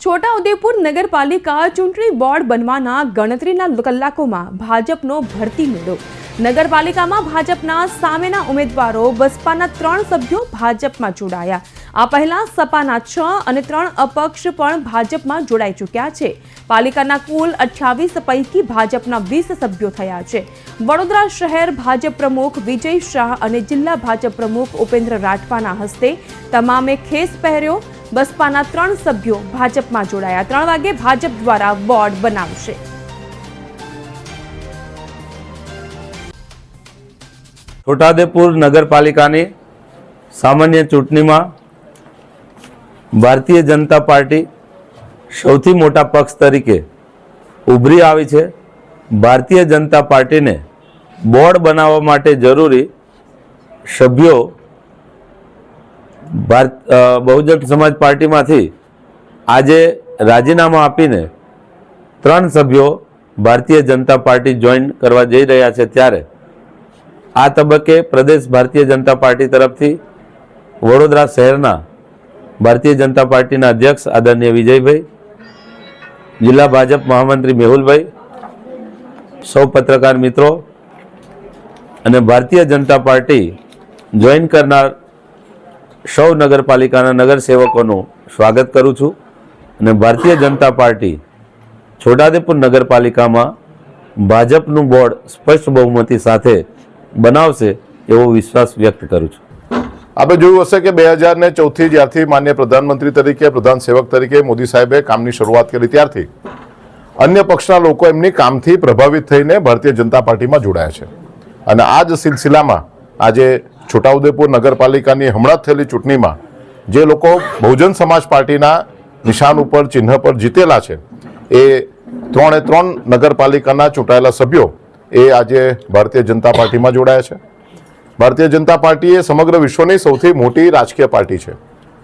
છોટાઉદેપુર નગરપાલિકા ચૂંટણી બોર્ડ બનવાના ગણતરીના કલાકોમાં ભાજપનો ભરતી મેળો। નગરપાલિકામાં ભાજપના સામેના ઉમેદવારો બસપાના 3 સભ્યો ભાજપમાં જોડાયા। આ પહેલા સપાના 6 અને 3 અપક્ષ પણ ભાજપમાં જોડાઈ ચૂક્યા છે। પાલિકાના કુલ 28 પૈકી ભાજપના 20 સભ્યો થયા છે। વડોદરા શહેર ભાજપ પ્રમુખ વિજય શાહ અને જિલ્લા ભાજપ પ્રમુખ ઉપેન્દ્ર રાઠવાના હસ્તે તમામે ખેસ પહેર્યો। બસપાના 3 સભ્યો ભાજપમાં જોડાયા। 3 વાગે ભાજપ દ્વારા બોર્ડ બનાવશે। છોટાઉદેપુર નગરપાલિકાની સામાન્ય ચૂંટણીમાં ભારતીય જનતા પાર્ટી સૌથી મોટા પક્ષ તરીકે ઉભરી આવી છે। ભારતીય જનતા પાર્ટીને બોર્ડ બનાવવા માટે જરૂરી સભ્યો બહુજન સમાજ પાર્ટીમાંથી આજે રાજીનામા આપીને 3 સભ્યો ભારતીય જનતા પાર્ટી જોઈન કરવા જઈ રહ્યા છે। ત્યારે આ તબક્કે પ્રદેશ ભારતીય જનતા પાર્ટી તરફથી વડોદરા શહેરના ભારતીય જનતા પાર્ટીના અધ્યક્ષ આદરણીય વિજયભાઈ, જિલ્લા ભાજપ મહામંત્રી મેહુલભાઈ, સૌ પત્રકાર મિત્રો અને ભારતીય જનતા પાર્ટી જોઈન કરનાર સૌ નગરપાલિકાના નગરસેવકોનું સ્વાગત કરું છું અને ભારતીય જનતા પાર્ટી છોટાઉદેપુર નગરપાલિકામાં ભાજપનું બોર્ડ સ્પષ્ટ બહુમતી સાથે બનાવશે એવો વિશ્વાસ વ્યક્ત કરું છું। આપણે જોયું હશે કે 2014 જ્યારથી માન્ય પ્રધાનમંત્રી તરીકે પ્રધાન સેવક તરીકે મોદી સાહેબે કામની શરૂઆત કરી ત્યારથી અન્ય પક્ષના લોકો એમની કામથી પ્રભાવિત થઈને ભારતીય જનતા પાર્ટીમાં જોડાયા છે અને આ જ સિલસિલામાં આજે છોટાઉદેપુર નગરપાલિકાની હમણાં થયેલી ચૂંટણીમાં જે લોકો બહુજન સમાજ પાર્ટીના નિશાન ઉપર ચિહ્ન પર જીતેલા છે એ 3 નગરપાલિકાના ચૂંટાયેલા સભ્યો એ આજે ભારતીય જનતા પાર્ટીમાં જોડાયા છે। ભારતીય જનતા પાર્ટી એ સમગ્ર વિશ્વની સૌથી મોટી રાજકીય પાર્ટી છે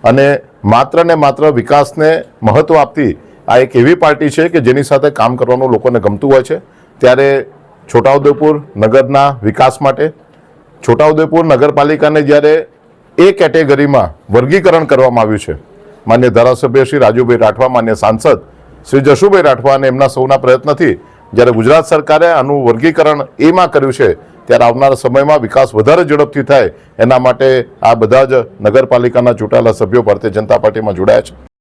અને માત્ર ને માત્ર વિકાસને મહત્વ આપતી આ એક એવી પાર્ટી છે કે જેની સાથે કામ કરવાનું લોકોને ગમતું હોય છે। ત્યારે છોટાઉદેપુર નગરના વિકાસ માટે છોટાઉદેપુર નગરપાલિકાને જ્યારે એ કેટેગરીમાં વર્ગીકરણ કરવામાં આવ્યું છે, માન્ય ધારાસભ્ય શ્રી રાજુભાઈ રાઠવા, માન્ય સાંસદ શ્રી જશુભાઈ રાઠવા અને એમના સૌના પ્રયત્નથી જ્યારે ગુજરાત સરકારે આનું વર્ગીકરણ એમાં કર્યું છે ત્યારે આવનારા સમયમાં વિકાસ વધારે ઝડપથી થાય એના માટે આ બધા જ નગરપાલિકાના ચૂંટાયેલા સભ્યો ભારતીય જનતા પાર્ટીમાં જોડાયા છે।